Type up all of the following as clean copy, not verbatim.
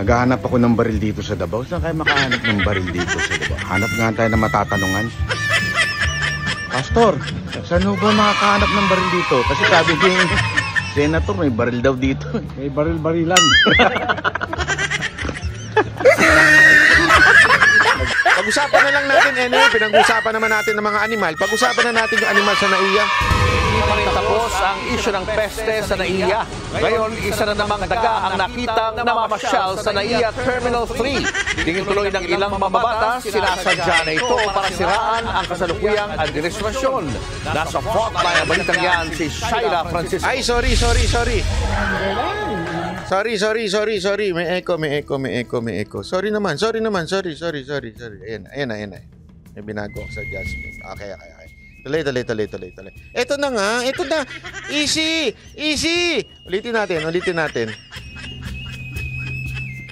Naghahanap ako ng baril dito sa Davao. Saan kayo makahanap ng baril dito sa Davao? Hanap nga tayo na matatanungan. Pastor, saan ho ba makakahanap ng baril dito? Kasi sabi ni Senator, may baril daw dito. May baril-barilan. Pag-usapan na lang natin, anyway, pinag-usapan naman natin ng mga animal. Pag-usapan na natin yung animal sa NAIA. Hindi pa rin tapos ang isyu ng peste sa NAIA. Ngayon, isa na namang daga ang nakitang namamasyal sa NAIA Terminal 3. Tingin tuloy ng ilang mamabatas, sinasadya na ito para siraan ang kasalukuyang administrasyon. Nasa frontline ang balitang yan si Shaila Francisco. Ay, sorry. Sorry. May echo. Sorry naman. Sorry. Ayan na. May binago ako sa adjustment. Okay. Tuloy. Ito na. Easy. Ulitin natin.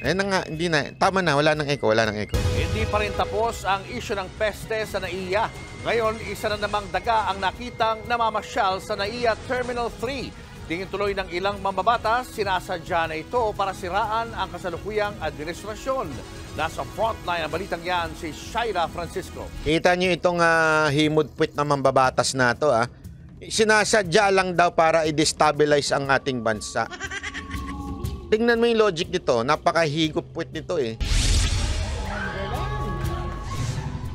Ayan na nga, hindi na. Tama na, wala nang echo. Hindi pa rin tapos ang isyu ng peste sa NAIA. Ngayon, isa na namang daga ang nakitang namamasyal sa NAIA Terminal 3. Tingin tuloy ng ilang mamabatas, sinasadya na ito para siraan ang kasalukuyang administrasyon. Nasa frontline ang balitang yan si Shaila Francisco. Kita nyo itong himod-puwit na mambabatas na ito. Sinasadya lang daw para i-destabilize ang ating bansa. Tingnan mo yung logic nito. Napakahigop-puwit nito eh.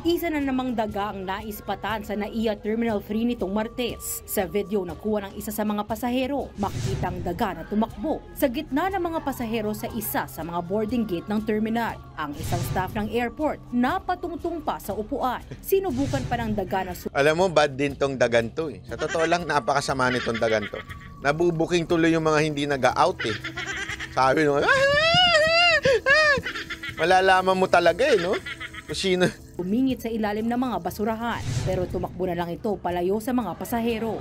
Isa na namang daga ang naispatan sa NAIA Terminal 3 nitong Martes. Sa video nakuha ng isa sa mga pasahero, makikita ang daga na tumakbo sa gitna ng mga pasahero sa isa sa mga boarding gate ng terminal. Ang isang staff ng airport napatungtong pa sa upuan. Sinubukan pa ng daga na Alam mo, bad din tong dagan to eh. Sa totoo lang, napakasama nitong dagan to. Nabubuking tuloy yung mga hindi nag-out eh. Sabi nung, malalaman mo talaga eh, no? Kung sino umingit sa ilalim ng mga basurahan, pero tumakbo na lang ito palayo sa mga pasahero.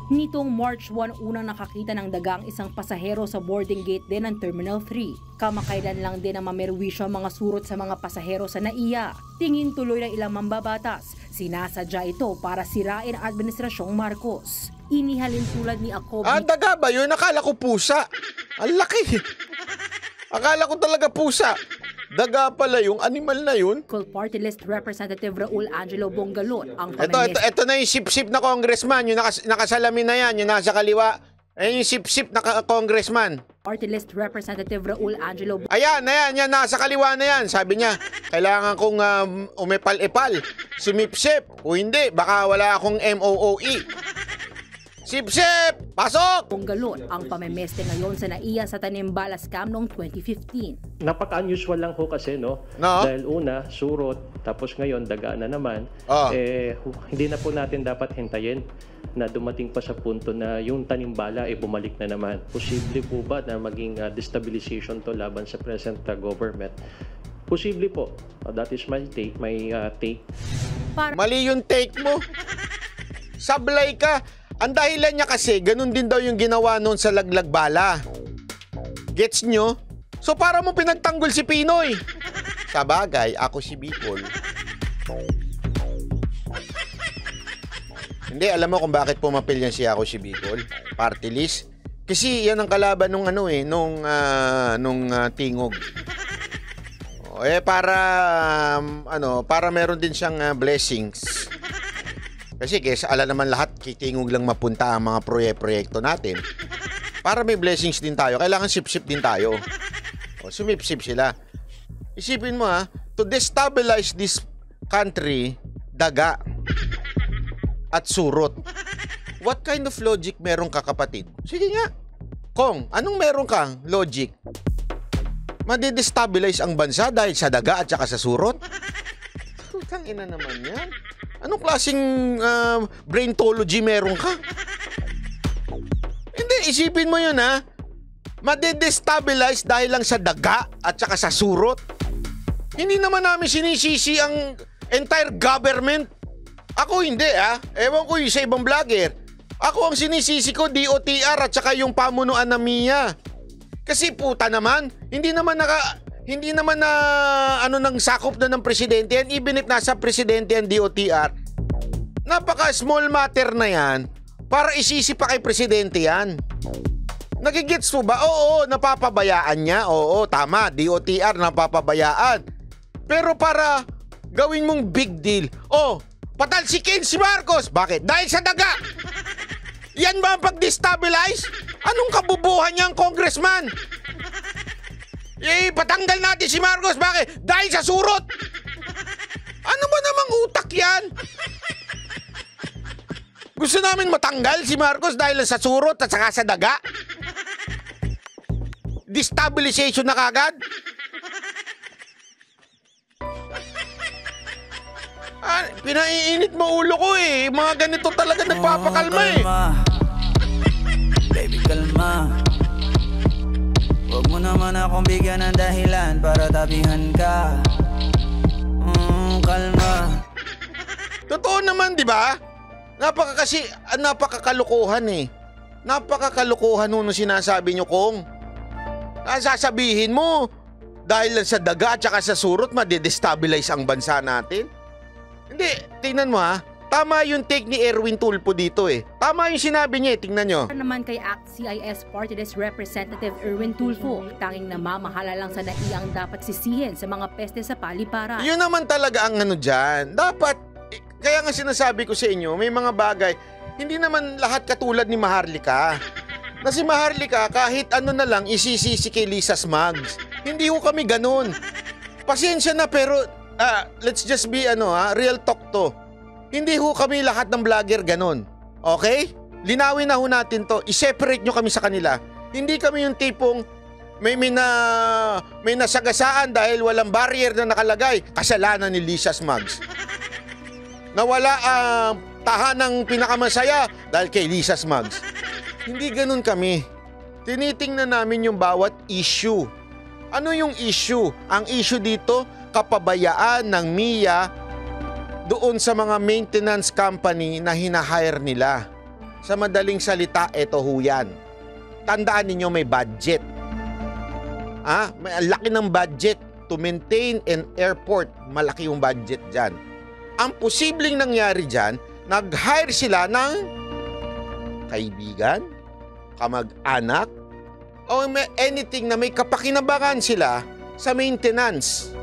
Nitong March 1, unang nakakita ng daga ang isang pasahero sa boarding gate din ng Terminal 3. Kamakailan lang din ang mamerwisyo ang mga surot sa mga pasahero sa NAIA. Tingin tuloy ng ilang mambabatas, sinasadya ito para sirain ang Administrasyong Marcos. Inihalin tulad ni Acob. daga ba yun? Akala ko pusa. Ang laki. Akala ko talaga pusa. Daga pala yung animal na yun. Party List Representative Raul Angelo Bongalon ang Ito na yung sip-sip na congressman. Yung nakasalamin na yan. Yung nasa kaliwa. Ayan yung sip-sip na congressman. Party List Representative Raul Angelo. Ayan, yan. Nasa kaliwa na yan. Sabi niya, kailangan kong umepal-epal. Sumipsip. O hindi, baka wala akong MOOE. Sip-sip! Pasok! Bongalon ang pamemeste ngayon sa NAIA sa Tanimbala scam noong 2015. Napaka-unusual lang ho kasi, no? No? Dahil una, surot, tapos ngayon, daga na naman. Hindi na po natin dapat hintayin na dumating pa sa punto na yung Tanimbala bumalik na naman. Posible po ba na maging destabilization to laban sa present government? Posible po. That is my take. Mali yung take mo. Sablay ka. Ang dahilan niya kasi, ganun din daw yung ginawa noon sa Laglag Bala. Gets nyo? So para mo pinagtanggol si Pinoy. Sa bagay, ako si Bicol. Hindi, alam mo kung bakit pumapil yan si ako si Bicol? Party list. Kasi yan ang kalaban nung tingog. Para meron din siyang blessings. Kasi alam naman lahat, kitingog lang mapunta ang mga proyekto natin. Para may blessings din tayo, kailangan sip-sip din tayo. Sumip-sip sila. Isipin mo to destabilize this country, daga at surot. What kind of logic meron ka, kapatid? Sige nga. Kong, anong meron kang logic? Madidestabilize ang bansa dahil sa daga at saka sa surot? Putang ina naman yan. Anong klaseng braintology meron ka? Hindi, isipin mo yun madidestabilize dahil lang sa daga at saka sa surot. Hindi naman namin sinisisi ang entire government. Ako hindi Ewan ko yung sa ibang vlogger. Ako ang sinisisi ko, DOTR at saka yung pamunuan ng MIA. Kasi puta naman, hindi naman ng sakop na ng presidente yan, even if nasa presidente yan, DOTR. Napaka small matter na yan para isisi pa kay presidente yan. Nagigits mo ba? Oo, napapabayaan niya. Oo, tama. DOTR, napapabayaan. Pero para gawin mong big deal, patalsikin si Marcos. Bakit? Dahil sa daga. Yan ba ang pag-destabilize? Anong kabubuhan niyang congressman? Patanggal natin si Marcos. Bakit? Dahil sa surot. Ano ba namang utak yan? Gusto namin matanggal si Marcos dahil sa surot at saka sa daga? Destabilization na kagad? Pinaiinit mo ulo ko eh. Mga ganito talaga nagpapakalma eh. Baby, kalma. Huwag mo naman akong bigyan ng dahilan para tabihan ka. Kalma. Totoo naman, di ba? Napakakalukuhan eh. Napakakalukuhan nung sinasabi nyo, Kong. Sasabihin mo, dahil sa daga at saka sa surot, madedestabilize ang bansa natin. Hindi, tingnan mo ha. Tama yung take ni Erwin Tulfo dito eh. Tama yung sinabi niya eh, tingnan nyo. Naman kay ACT-CIS Party List Representative Erwin Tulfo, tanging namamahala lang sa NAIA ang dapat sisihin sa mga peste sa paliparan. Yun naman talaga ang ano dyan. Dapat, kaya nga sinasabi ko sa inyo, may mga bagay, hindi naman lahat katulad ni Maharlika. Na si Maharlika, kahit ano na lang, isisisi kay Lisa Smugs. Hindi ko kami ganun. Pasensya na pero, let's just be real talk to. Hindi ho kami lahat ng vlogger ganun. Okay? Linawin na ho natin to. I-separate nyo kami sa kanila. Hindi kami yung tipong may nasagasaan dahil walang barrier na nakalagay. Kasalanan ni Lisa Smugs. Nawala ang tahanang pinakamasaya dahil kay Lisa Smugs. Hindi ganun kami. Tinitingnan namin yung bawat issue. Ano yung issue? Ang issue dito, kapabayaan ng MIA doon sa mga maintenance company na hinahire nila. Sa madaling salita, eto ho yan. Tandaan ninyo may budget. May laki ng budget to maintain an airport. Malaki yung budget dyan. Ang posibleng nangyari dyan, nag-hire sila ng kaibigan, kamag-anak, o anything na may kapakinabangan sila sa maintenance.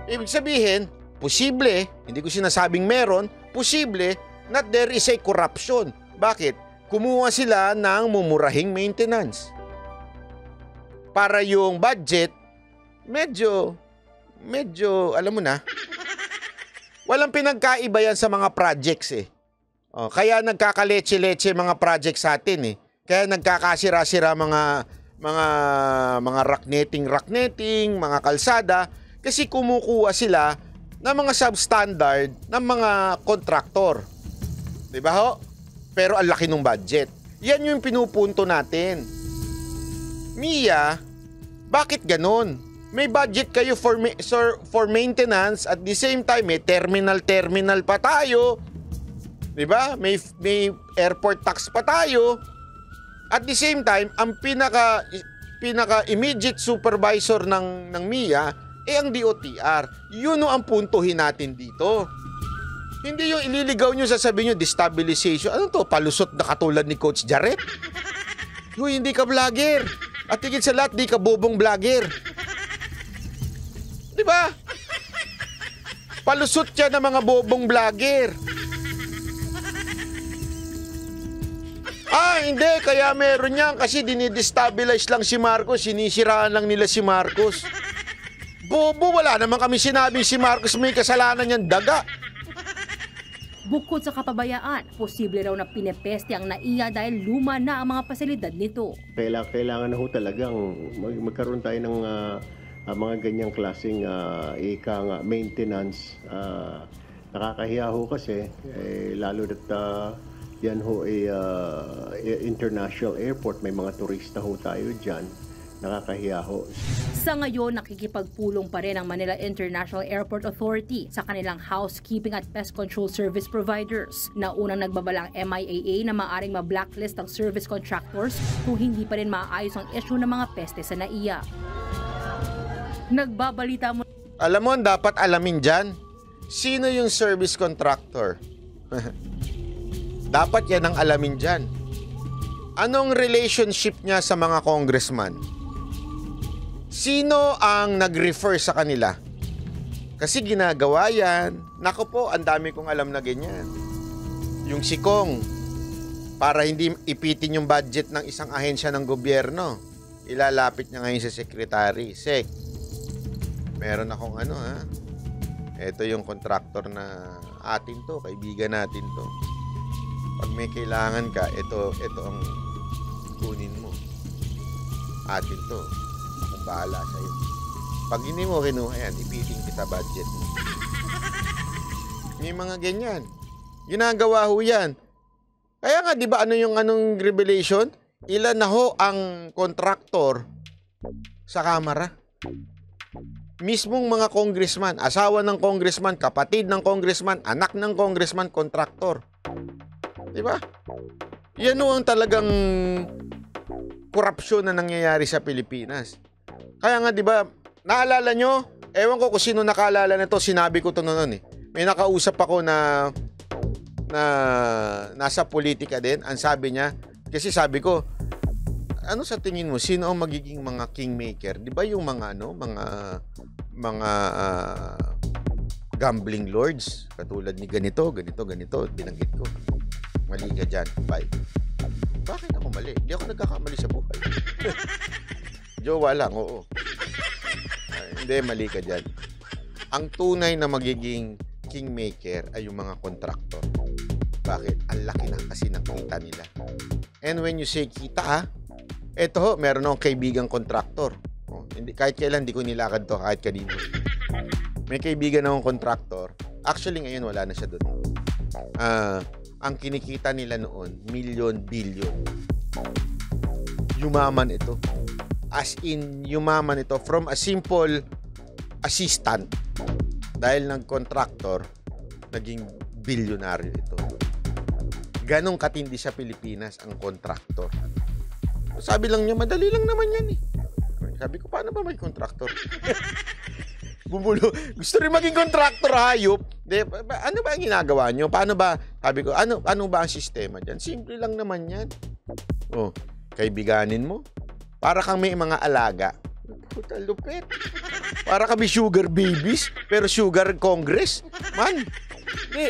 Ibig sabihin, posible, hindi ko sinasabing meron, posible na there is a corruption. Bakit? Kumuha sila ng mumurahing maintenance. Para yung budget, medyo, alam mo na, walang pinagkaiba yan sa mga projects eh. Kaya nagkakaletse-letse mga projects sa atin eh. Kaya nagkakasira-sira mga rocknetting, mga kalsada, kasi kumukuha sila ng mga substandard ng mga kontraktor. Diba ho? Pero ang laki ng budget. Yan yung pinupunto natin. MIA, bakit ganun? May budget kayo for maintenance at the same time may terminal pa tayo. Diba? May airport tax pa tayo. At the same time, ang pinaka immediate supervisor ng MIA ang DOTR. Yun ang puntuhin natin dito. Hindi yung ililigaw nyo, sasabihin nyo, destabilization. Ano to? Palusot na katulad ni Coach Jarrett? Hindi ka vlogger. At higit sa lahat, di ka bobong vlogger. Diba? Palusot siya ng mga bobong vlogger. Hindi. Kaya meron yan. Kasi dinidestabilize lang si Marcos. Sinisiraan lang nila si Marcos. Bobo, wala naman kami sinabing si Marcos may kasalanan niyang daga. Bukod sa kapabayaan, posible raw na pinepeste ang NAIA dahil luma na ang mga pasilidad nito. Kailangan na ho talagang magkaroon tayo ng mga ganyang klaseng maintenance. Nakakahiya ho kasi, lalo na yan ho international airport, may mga turista ho tayo dyan. Nakakahiya ho. Sa ngayon, nakikipagpulong pa rin ang Manila International Airport Authority sa kanilang housekeeping at pest control service providers. Naunang nagbabalang MIAA na maaring ma-blacklist ang service contractors kung hindi pa rin maayos ang issue ng mga peste sa NAIA. Nagbabalita mo. Alam mo, dapat alamin dyan, sino yung service contractor? Dapat yan ang alamin dyan. Anong relationship niya sa mga congressman? Sino ang nag-refer sa kanila? Kasi ginagawa yan. Nako po, ang dami kong alam na ganyan. Yung si Kong, para hindi ipitin yung budget ng isang ahensya ng gobyerno, ilalapit niya ngayon sa secretary. Sec, meron akong ito yung contractor na atin to, kaibigan natin to. Pag may kailangan ka, ito ang kunin mo. Atin to. Kung bahala sa'yo. Pag hindi mo kinuha yan, ipiting kita budget mo. May mga ganyan. Ginagawa ho yan. Kaya nga, di ba, anong revelation? Ilan na ho ang kontraktor sa Kamara? Mismong mga congressman, asawa ng congressman, kapatid ng congressman, anak ng congressman, kontraktor. Di ba? Yan ho ang talagang korupsyon na nangyayari sa Pilipinas. Kaya nga, di ba, naalala nyo? Ewan ko kung sino nakaalala na to, sinabi ko to noon eh. May nakausap ako na nasa politika din. Ang sabi niya, kasi sabi ko, ano sa tingin mo, sino ang magiging mga kingmaker? Di ba yung mga gambling lords? Katulad ni ganito, binanggit ko. Mali ka dyan. Bye. Bakit ako mali? Hindi ako nagkakamali sa buhay. Jowa lang, oo. Hindi, mali ka dyan. Ang tunay na magiging kingmaker ay yung mga kontraktor. Bakit? Ang laki na kasi ng kita nila. And when you say kita, eto ho, meron akong kaibigang kontraktor. Kahit kailan, hindi ko nilakad to, kahit kanino. May kaibigan akong kontraktor. Actually, ngayon wala na siya doon. Ang kinikita nila noon, milyon, bilyon. Yumaman ito. As in, yumaman ito from a simple assistant. Dahil ng contractor, naging bilyonaryo ito. Ganong katindi sa Pilipinas ang contractor. Sabi lang niya, madali lang naman yan eh. Sabi ko, paano ba may contractor? Bumulo. Gusto rin maging contractor, hayop. Ano ba ang ginagawa nyo? Paano ba? Sabi ko, ano ba ang sistema dyan? Simple lang naman yan. Oh, kaibiganin mo. Para kang may mga alaga. Puta, lupit. Para kami sugar babies, pero sugar congress. Man,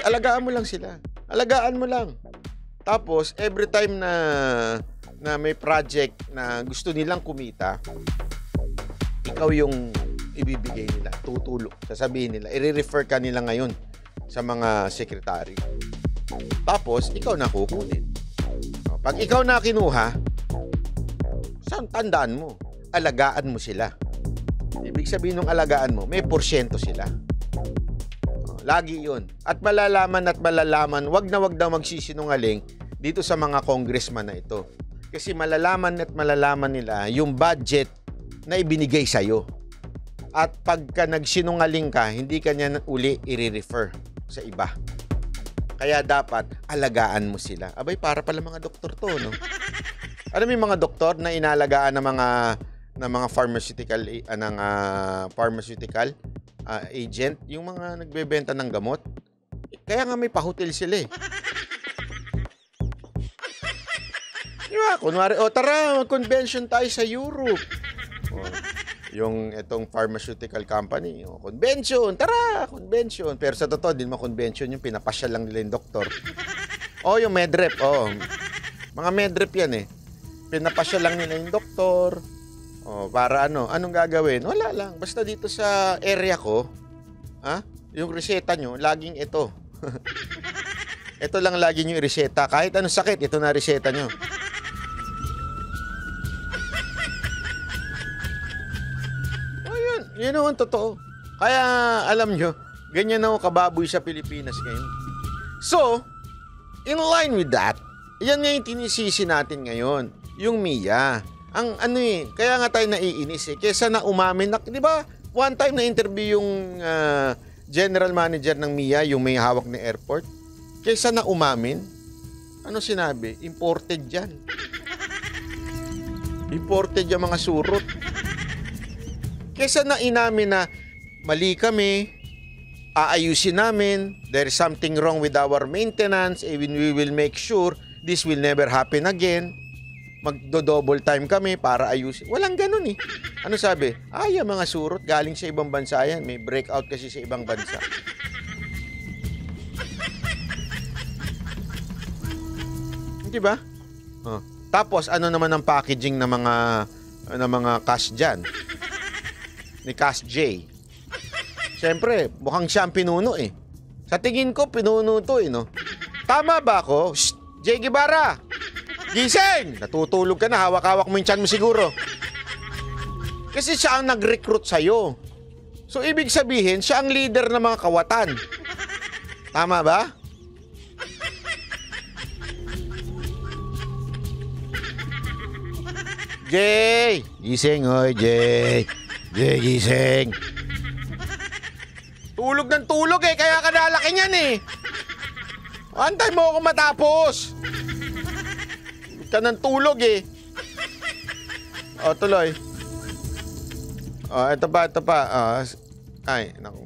alagaan mo lang sila. Alagaan mo lang. Tapos, every time na may project na gusto nilang kumita, ikaw yung ibibigay nila, tutulong. Sasabihin nila, i-refer ka nila ngayon sa mga sekretary. Tapos, ikaw na kukunin. Pag ikaw na kinuha, saan tandaan mo? Alagaan mo sila. Ibig sabihin ng alagaan mo, may porsyento sila. Lagi yun. At malalaman, wag na magsisinungaling dito sa mga congressman na ito. Kasi malalaman nila yung budget na ibinigay sa'yo. At pagka nagsinungaling ka, hindi ka niya uli i-refer sa iba. Kaya dapat alagaan mo sila. Abay, para pala mga doktor to, no? Alam mo yung mga doktor na inalagaan ng mga pharmaceutical agent, yung mga nagbebenta ng gamot. Kaya nga may pahotel sila eh. Diba? Kunwari, tara, mag-convention tayo sa Europe. Yung itong pharmaceutical company, convention, tara, convention. Pero sa totoo, din ma-convention yung pinapasya lang nila yung doktor. Yung medrep, mga medrep yan eh. Pinapasya lang nila yung doktor. Para anong gagawin? Wala lang. Basta dito sa area ko, yung reseta nyo, laging ito. Ito lang laging yung reseta. Kahit anong sakit, ito na reseta nyo. Yun ang totoo. Kaya, alam nyo, ganyan na kababoy sa Pilipinas ngayon. So, in line with that, yan nga yung tinisisi natin ngayon. Yung MIA. Kaya nga tayo naiinis eh. Kesa na umamin, di ba? One time na interview yung general manager ng MIA, yung may hawak ng airport. Kesa na umamin, ano sinabi? Imported yan. Imported yung mga surot. Kesa na inamin na mali kami, aayusin namin, there is something wrong with our maintenance, and we will make sure this will never happen again. magdo-double time kami para ayusin. Walang ganun eh. Ano sabi? Yung mga surot galing sa ibang bansa yan. May breakout kasi sa ibang bansa. Di ba? Tapos ano naman ang packaging ng mga cash dyan? Ni Cash J. Siyempre, mukhang siya ang pinuno eh. Sa tingin ko, pinuno to eh, no? Tama ba ako? Shh! Jay Guevara! Gising! Natutulog ka na, hawak-hawak mo yung tiyan mo siguro. Kasi siya ang nag-recruit sa'yo. So, ibig sabihin, siya ang leader ng mga kawatan. Tama ba? Jay! Gising, oy, Jay! Jay, gising! Tulog ng tulog eh, kaya ka nalaki niyan eh. Antay mo ako matapos. Tulog ka ng tulog eh. Tuloy. Ito pa. Ay, naku.